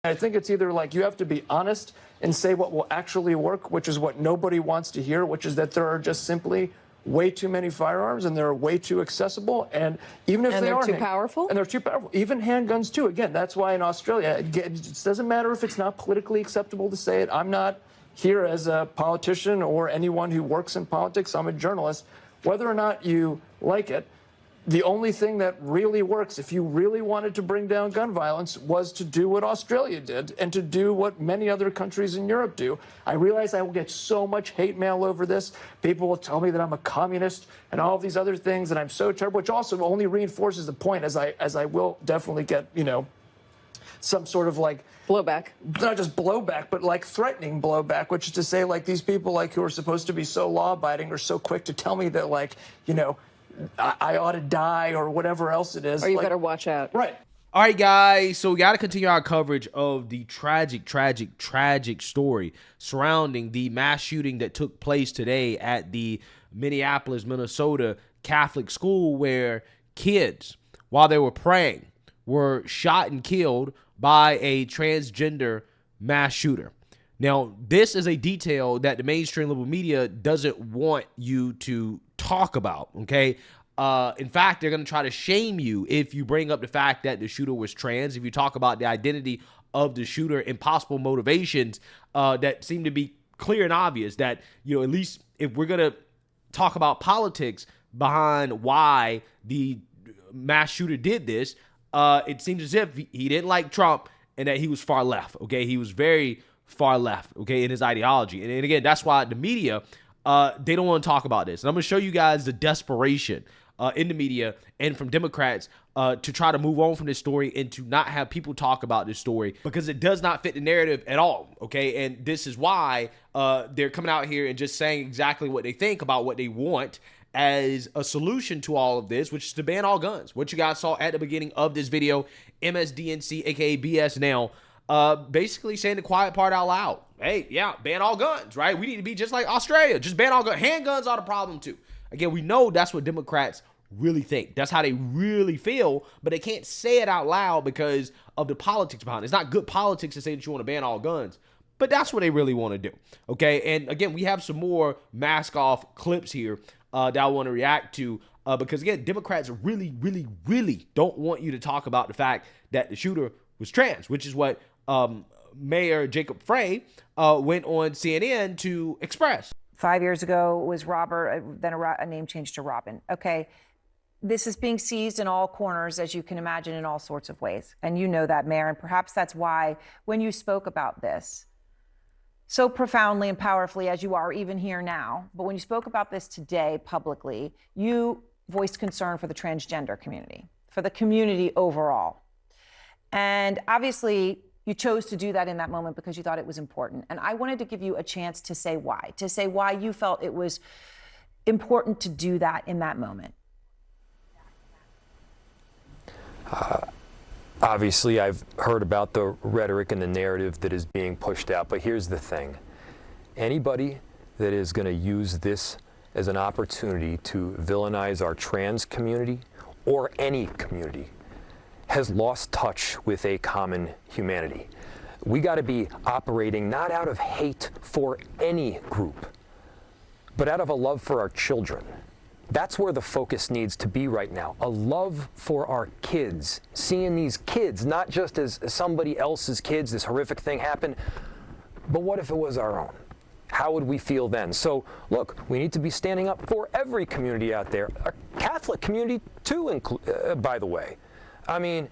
I think it's either like you have to be honest and say what will actually work, which is what nobody wants to hear, which is that there are just simply way too many firearms and they're way too accessible. And even if they're too powerful? And they're too powerful. Even handguns, too. Again, that's why in Australia, it doesn't matter if it's not politically acceptable to say it. I'm not here as a politician or anyone who works in politics. I'm a journalist. Whether or not you like it, the only thing that really works, if you really wanted to bring down gun violence, was to do what Australia did and to do what many other countries in Europe do. I realize I will get so much hate mail over this. People will tell me that I'm a communist and all of these other things, and I'm so terrible, which also only reinforces the point, as I will definitely get, some sort of like blowback, not just blowback, but like threatening blowback, which is to say, like, these people like who are supposed to be so law-abiding are so quick to tell me that, like, I ought to die or whatever else it is. Or you better watch out. Right. All right, guys. So we got to continue our coverage of the tragic story surrounding the mass shooting that took place today at the Minneapolis, Minnesota Catholic School, where kids, while they were praying, were shot and killed by a transgender mass shooter. Now, this is a detail that the mainstream liberal media doesn't want you to talk about, okay? In fact, they're going to try to shame you if you bring up the fact that the shooter was trans, if you talk about the identity of the shooter and possible motivations that seem to be clear and obvious, that, at least if we're going to talk about politics behind why the mass shooter did this, it seems as if he didn't like Trump and that he was far left, okay? He was very far left, okay, in his ideology. And again, that's why the media, they don't want to talk about this. And I'm going to show you guys the desperation in the media and from Democrats to try to move on from this story and to not have people talk about this story, because it does not fit the narrative at all, okay? And this is why they're coming out here and just saying exactly what they think about what they want as a solution to all of this, which is to ban all guns. What you guys saw at the beginning of this video, MSDNC, aka BS Now, basically saying the quiet part out loud. Hey, yeah, ban all guns, right? We need to be just like Australia. Just ban all guns. Handguns are the problem too. Again, we know that's what Democrats really think. That's how they really feel, but they can't say it out loud because of the politics behind it. It's not good politics to say that you want to ban all guns, but that's what they really want to do, okay? And again, we have some more mask off clips here that I want to react to because, again, Democrats really don't want you to talk about the fact that the shooter was trans, which is what Mayor Jacob Frey went on CNN to express. 5 years ago was Robert, then a name change to Robin. Okay, this is being seized in all corners, as you can imagine, in all sorts of ways. And you know that, Mayor, and perhaps that's why when you spoke about this so profoundly and powerfully as you are even here now, but when you spoke about this today publicly, you voiced concern for the transgender community, for the community overall. And obviously, you chose to do that in that moment because you thought it was important. And I wanted to give you a chance to say why you felt it was important to do that in that moment. Obviously, I've heard about the rhetoric and the narrative that is being pushed out, but here's the thing. Anybody that is going to use this as an opportunity to villainize our trans community or any community has lost touch with a common humanity. We got to be operating not out of hate for any group, but out of a love for our children. That's where the focus needs to be right now. A love for our kids, seeing these kids not just as somebody else's kids, this horrific thing happened, but what if it was our own? How would we feel then? So, look, we need to be standing up for every community out there, a Catholic community too, by the way. I mean,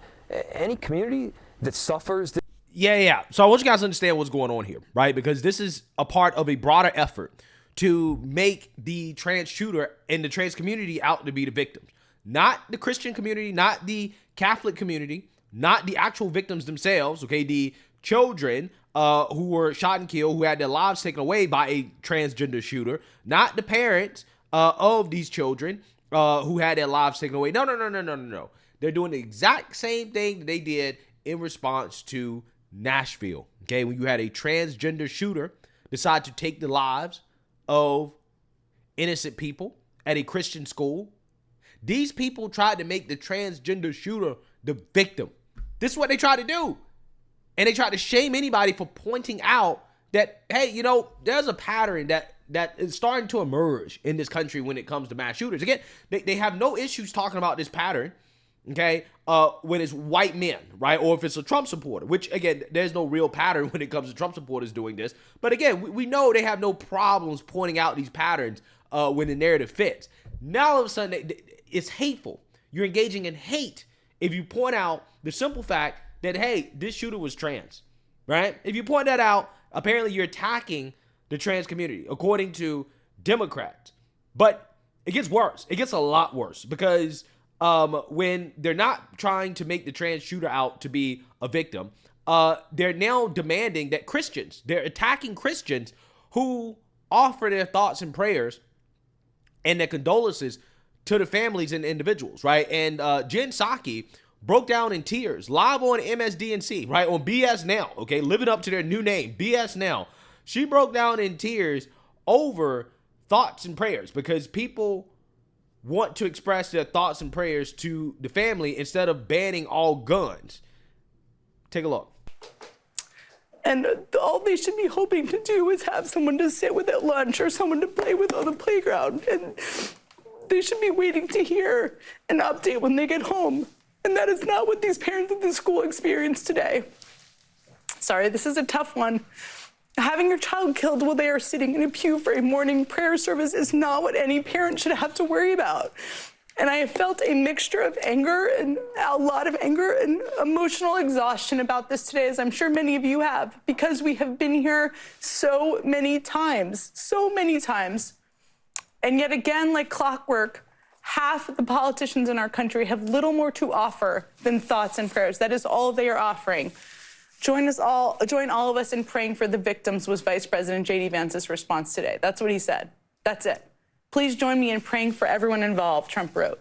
any community that suffers. Yeah. So I want you guys to understand what's going on here, right? Because this is a part of a broader effort to make the trans shooter and the trans community out to be the victims. Not the Christian community, not the Catholic community, not the actual victims themselves, okay? The children who were shot and killed, who had their lives taken away by a transgender shooter, not the parents of these children who had their lives taken away. No. They're doing the exact same thing that they did in response to Nashville, okay? When you had a transgender shooter decide to take the lives of innocent people at a Christian school. These people tried to make the transgender shooter the victim. This is what they tried to do. And they tried to shame anybody for pointing out that, hey, you know, there's a pattern that is starting to emerge in this country when it comes to mass shooters. Again, they have no issues talking about this pattern, okay, when it's white men, right? Or if it's a Trump supporter, which, again, there's no real pattern when it comes to Trump supporters doing this. But again, we know they have no problems pointing out these patterns when the narrative fits. Now, all of a sudden, it's hateful. You're engaging in hate if you point out the simple fact that, hey, this shooter was trans, right? If you point that out, apparently you're attacking the trans community, according to Democrats. But it gets worse. It gets a lot worse because when they're not trying to make the trans shooter out to be a victim, they're now demanding that they're attacking Christians who offer their thoughts and prayers and their condolences to the families and individuals, right? And Jen Psaki broke down in tears live on MSDNC, right? On BS Now, okay? Living up to their new name, BS Now. She broke down in tears over thoughts and prayers because people want to express their thoughts and prayers to the family instead of banning all guns. Take a look. And all they should be hoping to do is have someone to sit with at lunch or someone to play with on the playground. And they should be waiting to hear an update when they get home. And that is not what these parents at the school experienced today. Sorry, this is a tough one. Having your child killed while they are sitting in a pew for a morning prayer service is not what any parent should have to worry about. And I have felt a mixture of anger and a lot of anger and emotional exhaustion about this today, as I'm sure many of you have, because we have been here so many times. And yet again, like clockwork, half of the politicians in our country have little more to offer than thoughts and prayers. That is all they are offering. Join all of us in praying for the victims was Vice President J.D. Vance's response today. That's what he said. That's it. Please join me in praying for everyone involved, Trump wrote.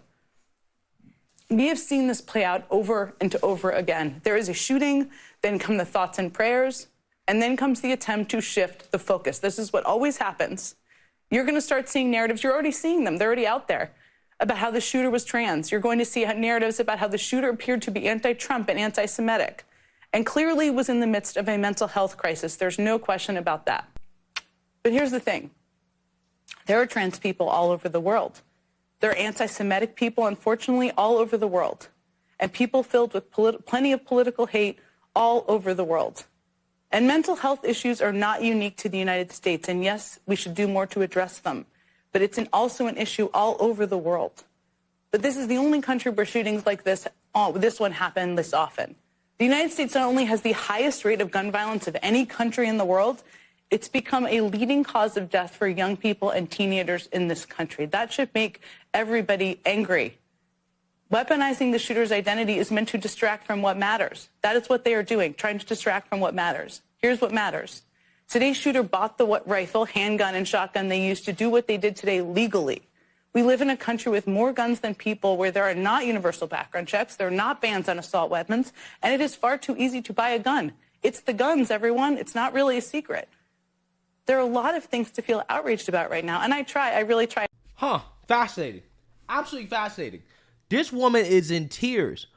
We have seen this play out over and over again. There is a shooting, then come the thoughts and prayers, and then comes the attempt to shift the focus. This is what always happens. You're going to start seeing narratives. You're already seeing them. They're already out there about how the shooter was trans. You're going to see narratives about how the shooter appeared to be anti-Trump and anti-Semitic and clearly was in the midst of a mental health crisis. There's no question about that. But here's the thing. There are trans people all over the world. There are anti-Semitic people, unfortunately, all over the world, and people filled with plenty of political hate all over the world. And mental health issues are not unique to the United States, and yes, we should do more to address them, but it's also an issue all over the world. But this is the only country where shootings like this one happen this often. The United States not only has the highest rate of gun violence of any country in the world, it's become a leading cause of death for young people and teenagers in this country. That should make everybody angry. Weaponizing the shooter's identity is meant to distract from what matters. That is what they are doing, trying to distract from what matters. Here's what matters. Today's shooter bought the rifle, handgun, and shotgun they used to do what they did today legally. We live in a country with more guns than people, where there are not universal background checks, there are not bans on assault weapons, and it is far too easy to buy a gun. It's the guns, everyone. It's not really a secret. There are a lot of things to feel outraged about right now, and I really try. Fascinating. Absolutely fascinating. This woman is in tears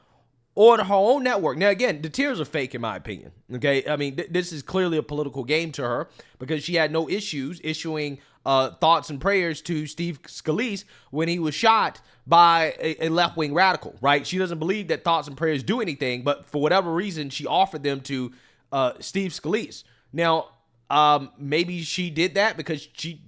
on her own network. Now, again, the tears are fake, in my opinion. Okay, I mean, this is clearly a political game to her because she had no issues issuing thoughts and prayers to Steve Scalise when he was shot by a left-wing radical, right? She doesn't believe that thoughts and prayers do anything, but for whatever reason, she offered them to Steve Scalise. Now, maybe she did that because she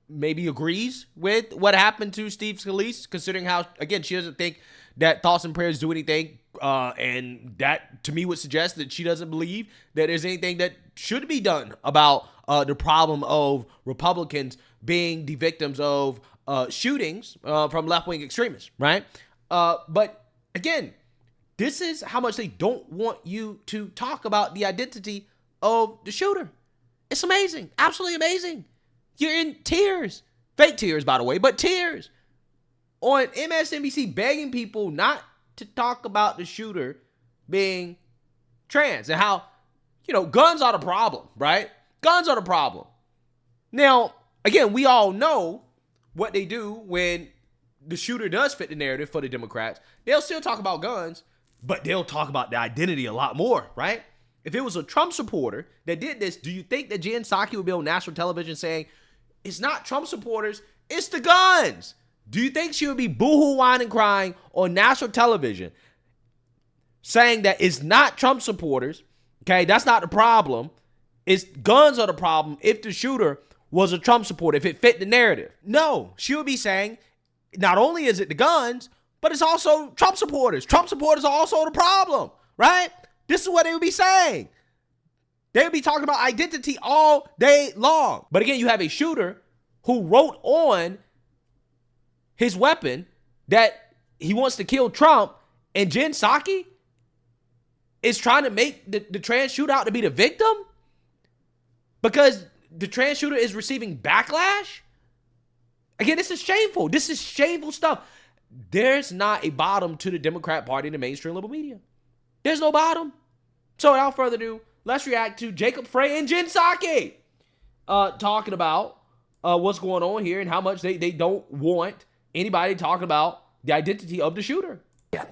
maybe agrees with what happened to Steve Scalise, considering how, again, she doesn't think that thoughts and prayers do anything. And that, to me, would suggest that she doesn't believe that there's anything that should be done about the problem of Republicans being the victims of shootings from left-wing extremists, right? But, again, this is how much they don't want you to talk about the identity of the shooter. It's amazing. Absolutely amazing. You're in tears. Fake tears, by the way, but tears. On MSNBC begging people not to talk about the shooter being trans and how, guns are the problem, right? Guns are the problem. Now, again, we all know what they do when the shooter does fit the narrative for the Democrats. They'll still talk about guns, but they'll talk about the identity a lot more, right? if it was a Trump supporter that did this, do you think that Jen Psaki would be on national television saying, it's not Trump supporters, it's the guns? Do you think she would be boohoo whining crying on national television saying that it's not Trump supporters, okay, that's not the problem, it's guns are the problem if the shooter was a Trump supporter, if it fit the narrative? No, she would be saying, not only is it the guns, but it's also Trump supporters. Trump supporters are also the problem, right? This is what they would be saying. They would be talking about identity all day long. But again, you have a shooter who wrote on his weapon that he wants to kill Trump, and Jen Psaki is trying to make the trans shooter out to be the victim because the trans shooter is receiving backlash. Again, this is shameful. This is shameful stuff. There's not a bottom to the Democrat Party in the mainstream liberal media. There's no bottom. So without further ado, let's react to Jacob Frey and Jen Psaki talking about what's going on here and how much they don't want anybody talking about the identity of the shooter. Yeah.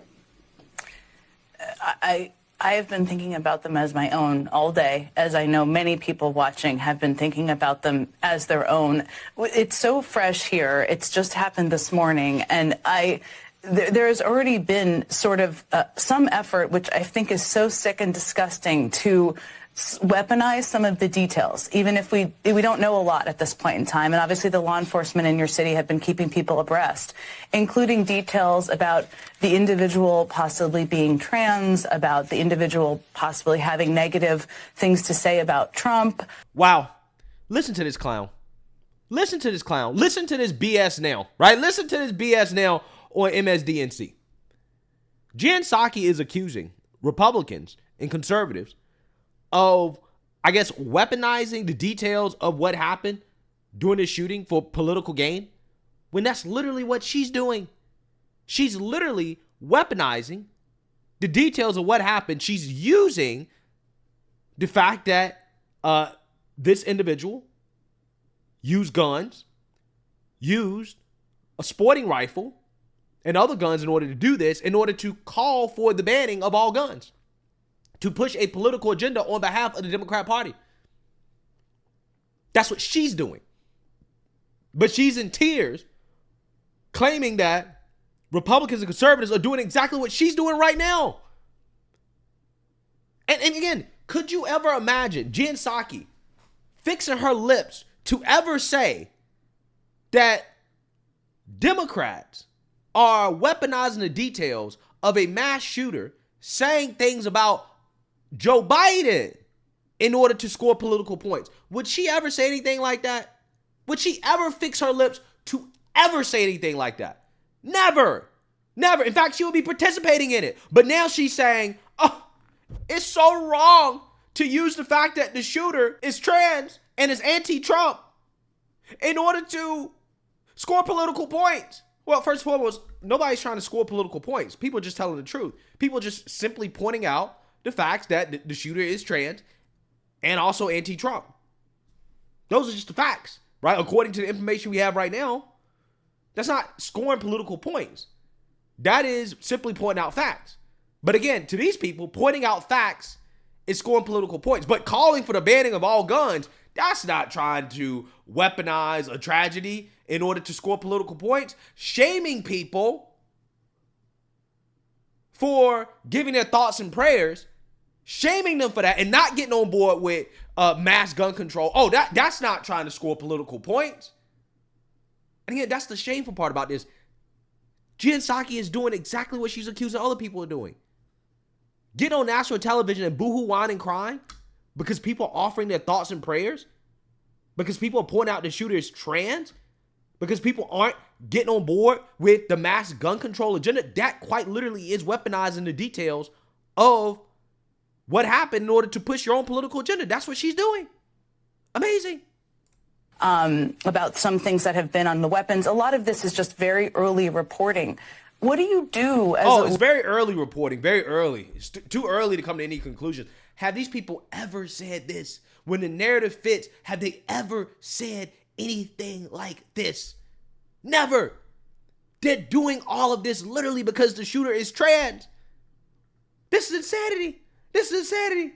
I have been thinking about them as my own all day, as I know many people watching have been thinking about them as their own. It's so fresh here. It's just happened this morning. And there has already been sort of some effort, which I think is so sick and disgusting, to weaponize some of the details, even if we don't know a lot at this point in time. And obviously the law enforcement in your city have been keeping people abreast, including details about the individual possibly being trans, about the individual possibly having negative things to say about Trump. Wow. Listen to this clown. Listen to this clown. Listen to this BS now, right? Listen to this BS now on MSDNC. Jen Psaki is accusing Republicans and conservatives of, I guess, weaponizing the details of what happened during the shooting for political gain, when that's literally what she's doing. She's literally weaponizing the details of what happened. She's using the fact that this individual used guns, used a sporting rifle and other guns in order to do this, in order to call for the banning of all guns, to push a political agenda on behalf of the Democrat Party. That's what she's doing. But she's in tears, claiming that Republicans and conservatives are doing exactly what she's doing right now. And again, could you ever imagine Jen Psaki fixing her lips to ever say that Democrats are weaponizing the details of a mass shooter saying things about Joe Biden in order to score political points? Would she ever say anything like that? Would she ever fix her lips to ever say anything like that? Never. Never. In fact, she would be participating in it. But now she's saying, oh, it's so wrong to use the fact that the shooter is trans and is anti-Trump in order to score political points. Well, first and foremost, nobody's trying to score political points. People are just telling the truth. People are just simply pointing out the facts that the shooter is trans and also anti-Trump. Those are just the facts, right? According to the information we have right now, that's not scoring political points. That is simply pointing out facts. But again, to these people, pointing out facts is scoring political points. But calling for the banning of all guns, that's not trying to weaponize a tragedy in order to score political points. Shaming people for giving their thoughts and prayers, shaming them for that and not getting on board with mass gun control. Oh, that's not trying to score political points. And again, that's the shameful part about this. Jen Psaki is doing exactly what she's accusing other people of doing. Getting on national television and boohoo whining crying because people are offering their thoughts and prayers, because people are pointing out the shooter is trans, because people aren't getting on board with the mass gun control agenda. That quite literally is weaponizing the details of what happened in order to push your own political agenda. That's what she's doing. Amazing. About some things that have been on the weapons. A lot of this is just very early reporting. What do you do as it's very early reporting, very early. It's too early to come to any conclusions. Have these people ever said this? When the narrative fits, have they ever said anything like this? Never. They're doing all of this literally because the shooter is trans. This is insanity. This is insanity.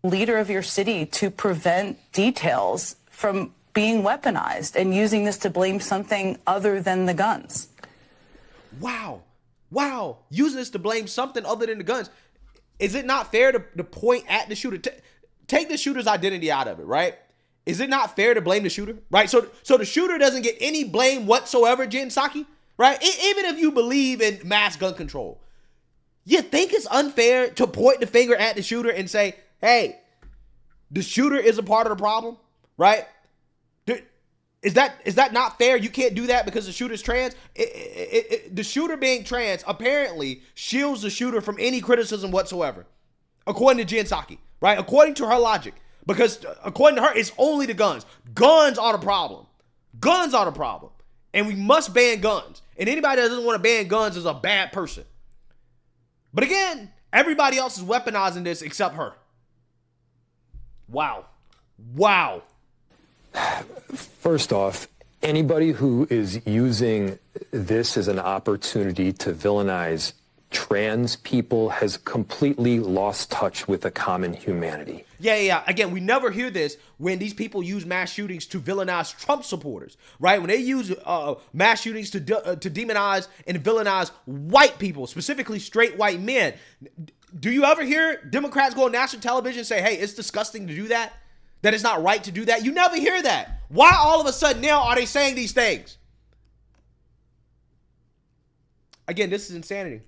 leader of your city to prevent details from being weaponized and using this to blame something other than the guns. Wow. Using this to blame something other than the guns. Is it not fair to point at the shooter? Take the shooter's identity out of it, right? Is it not fair to blame the shooter, right? So the shooter doesn't get any blame whatsoever, Jen Psaki, right? Even if you believe in mass gun control, you think it's unfair to point the finger at the shooter and say, hey, the shooter is a part of the problem, right? Is that not fair? You can't do that because the shooter's trans? The shooter being trans apparently shields the shooter from any criticism whatsoever, according to Jen Psaki, right? According to her logic. Because according to her, it's only the guns. Guns are the problem. Guns are the problem. And we must ban guns. And anybody that doesn't want to ban guns is a bad person. But again, everybody else is weaponizing this except her. Wow. First off, anybody who is using this as an opportunity to villainize trans people has completely lost touch with the common humanity. Yeah. Again, we never hear this when these people use mass shootings to villainize Trump supporters, right? When they use mass shootings to demonize and villainize white people, specifically straight white men. Do you ever hear Democrats go on national television and say, hey, it's disgusting to do that? That it's not right to do that? You never hear that. Why all of a sudden now are they saying these things? Again, this is insanity.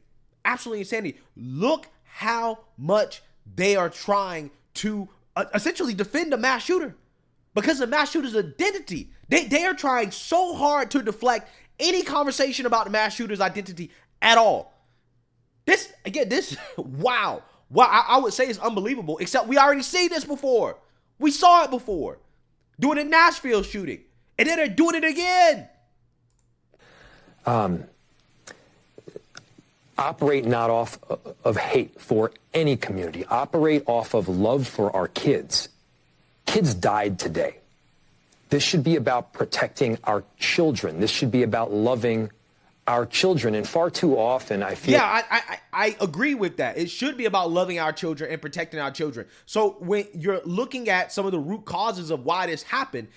Absolutely insanity. Look how much they are trying to essentially defend the mass shooter because the mass shooter's identity. They are trying so hard to deflect any conversation about the mass shooter's identity at all. Wow. I would say it's unbelievable, except we already seen this before. We saw it before. Doing a Nashville shooting. And then they're doing it again. Operate not off of hate for any community. Operate off of love for our kids. Kids died today. This should be about protecting our children. This should be about loving our children. And far too often, I feel... Yeah, I agree with that. It should be about loving our children and protecting our children. So when you're looking at some of the root causes of why this happened,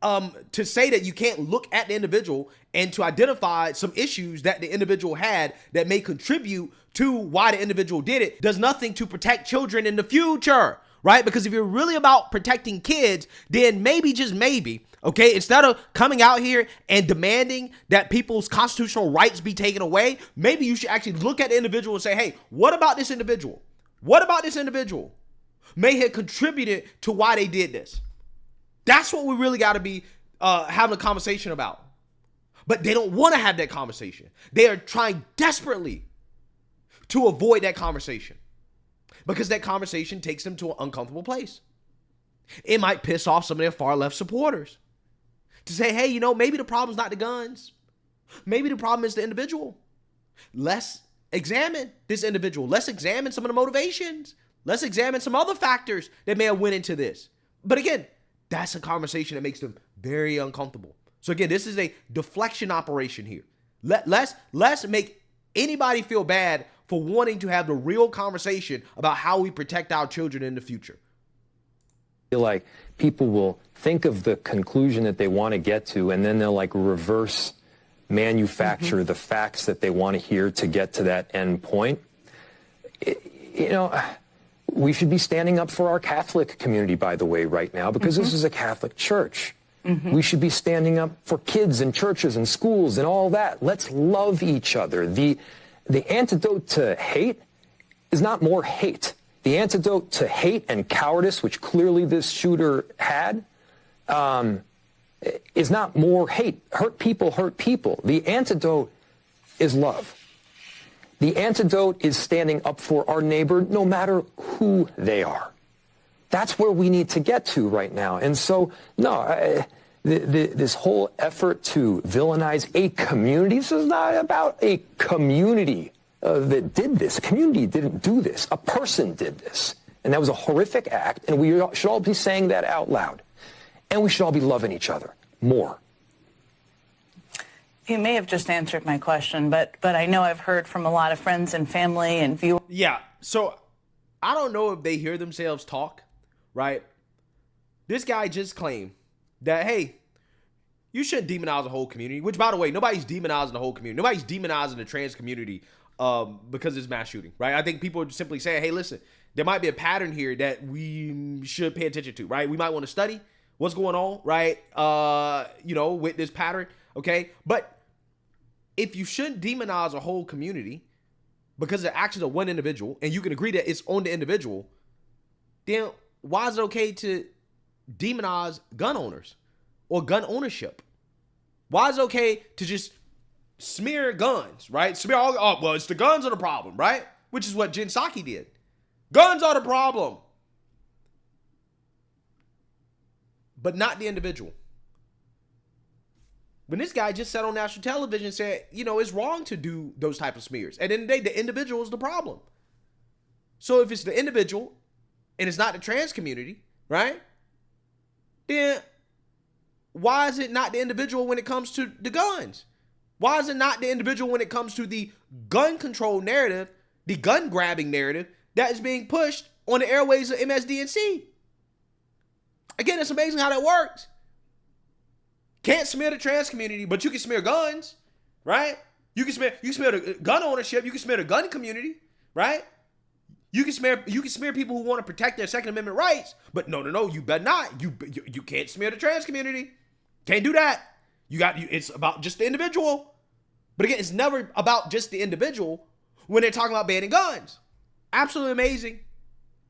to say that you can't look at the individual and to identify some issues that the individual had that may contribute to why the individual did it does nothing to protect children in the future, right? Because if you're really about protecting kids, then maybe, just maybe, okay, instead of coming out here and demanding that people's constitutional rights be taken away, maybe you should actually look at the individual and say, hey, what about this individual? What about this individual may have contributed to why they did this? That's what we really got to be having a conversation about. But they don't want to have that conversation. They are trying desperately to avoid that conversation because that conversation takes them to an uncomfortable place. It might piss off some of their far left supporters to say, hey, maybe the problem's not the guns. Maybe the problem is the individual. Let's examine this individual. Let's examine some of the motivations. Let's examine some other factors that may have went into this. But again, that's a conversation that makes them very uncomfortable. So again, this is a deflection operation here. Let's make anybody feel bad for wanting to have the real conversation about how we protect our children in the future. I feel like people will think of the conclusion that they want to get to, and then they'll reverse manufacture the facts that they want to hear to get to that end point. We should be standing up for our Catholic community, by the way, right now, because this is a Catholic church. We should be standing up for kids and churches and schools and all that. Let's love each other. The antidote to hate is not more hate. The antidote to hate and cowardice, which clearly this shooter had, is not more hate. Hurt people hurt people. The antidote is love. The antidote is standing up for our neighbor no matter who they are. That's where we need to get to right now. And so, this whole effort to villainize a community, this is not about a community that did this. A community didn't do this. A person did this. And that was a horrific act, and we should all be saying that out loud. And we should all be loving each other more. You may have just answered my question, but I know I've heard from a lot of friends and family and viewers. Yeah, so I don't know if they hear themselves talk, right? This guy just claimed that, hey, you shouldn't demonize the whole community, which, by the way, nobody's demonizing the whole community. Nobody's demonizing the trans community because it's mass shooting, right? I think people are simply saying, hey, listen, there might be a pattern here that we should pay attention to, right? We might want to study what's going on, right? With this pattern, okay? But if you shouldn't demonize a whole community because of the actions of one individual, and you can agree that it's on the individual, then why is it okay to demonize gun owners or gun ownership? Why is it okay to just smear guns, right? Smear all, well, it's the guns are the problem, right? Which is what Jen Psaki did. Guns are the problem, but not the individual. When this guy just said on national television and said, it's wrong to do those type of smears. At the end of the day, the individual is the problem. So if it's the individual and it's not the trans community, right? Then why is it not the individual when it comes to the guns? Why is it not the individual when it comes to the gun control narrative, the gun grabbing narrative that is being pushed on the airways of MSDNC? Again, it's amazing how that works. Can't smear the trans community, but you can smear guns, right? You can smear the gun ownership. You can smear the gun community, right? You can smear people who want to protect their Second Amendment rights, but no, you better not. You can't smear the trans community. Can't do that. It's about just the individual. But again, it's never about just the individual when they're talking about banning guns. Absolutely amazing.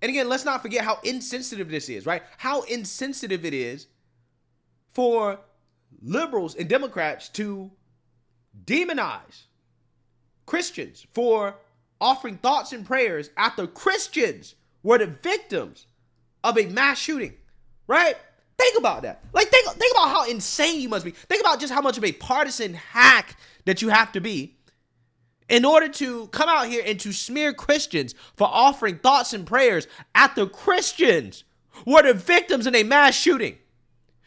And again, let's not forget how insensitive this is, right? How insensitive it is for liberals and Democrats to demonize Christians for offering thoughts and prayers after Christians were the victims of a mass shooting, right? Think about that. Like, think about how insane you must be. Think about just how much of a partisan hack that you have to be in order to come out here and to smear Christians for offering thoughts and prayers after Christians were the victims in a mass shooting.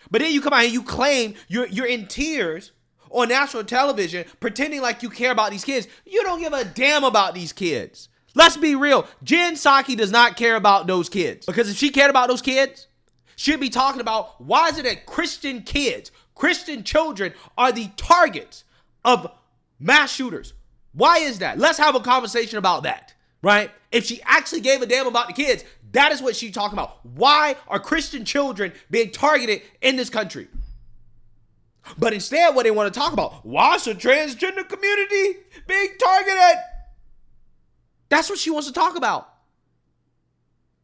But then you come out and you claim you're in tears on national television pretending like you care about these kids. You don't give a damn about these kids. Let's be real. Jen Psaki does not care about those kids, because if she cared about those kids, she'd be talking about why is it that Christian kids, Christian children are the targets of mass shooters. Why is that? Let's have a conversation about that, right? If she actually gave a damn about the kids, that is what she's talking about. Why are Christian children being targeted in this country? But instead, what they want to talk about, why is the transgender community being targeted? That's what she wants to talk about.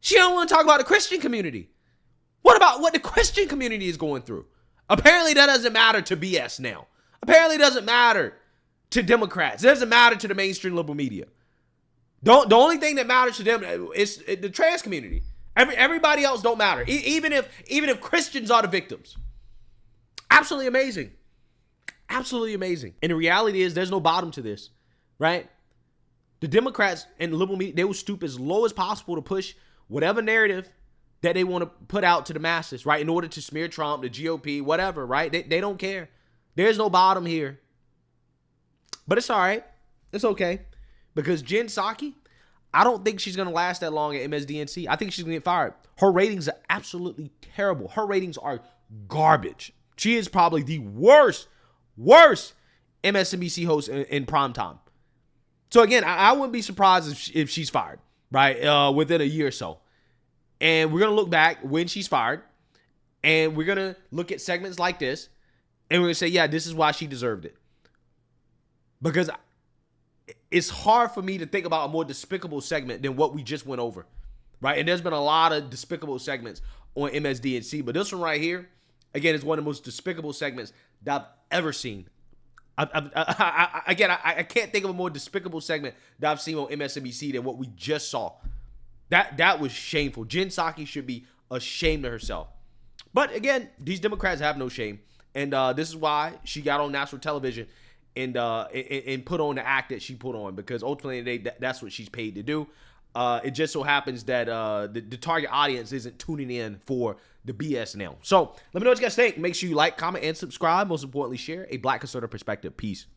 She don't want to talk about the Christian community. What about what the Christian community is going through? Apparently that doesn't matter to BS now. Apparently it doesn't matter to Democrats. It doesn't matter to the mainstream liberal media. The only thing that matters to them is the trans community. Everybody else don't matter. Even if Christians are the victims. Absolutely amazing. Absolutely amazing. And the reality is there's no bottom to this, right? The Democrats and the liberal media, they will stoop as low as possible to push whatever narrative that they want to put out to the masses, right? In order to smear Trump, the GOP, whatever, right? They don't care. There's no bottom here. But it's all right. It's okay. Because Jen Psaki, I don't think she's going to last that long at MSDNC. I think she's going to get fired. Her ratings are absolutely terrible. Her ratings are garbage. She is probably the worst MSNBC host in prime time. So again, I wouldn't be surprised if she's fired, right? Within a year or so. And we're going to look back when she's fired. And we're going to look at segments like this. And we're going to say, yeah, this is why she deserved it. Because it's hard for me to think about a more despicable segment than what we just went over, right? And there's been a lot of despicable segments on MSDNC, but this one right here, again, is one of the most despicable segments that I've ever seen. I can't think of a more despicable segment that I've seen on MSNBC than what we just saw. That was shameful. Jen Psaki should be ashamed of herself. But again, these Democrats have no shame, and this is why she got on national television and put on the act that she put on, because ultimately that's what she's paid to do. It just so happens that the target audience isn't tuning in for the BS now. So let me know what you guys think. Make sure you like, comment, and subscribe. Most importantly, share a Black conservative perspective. Peace.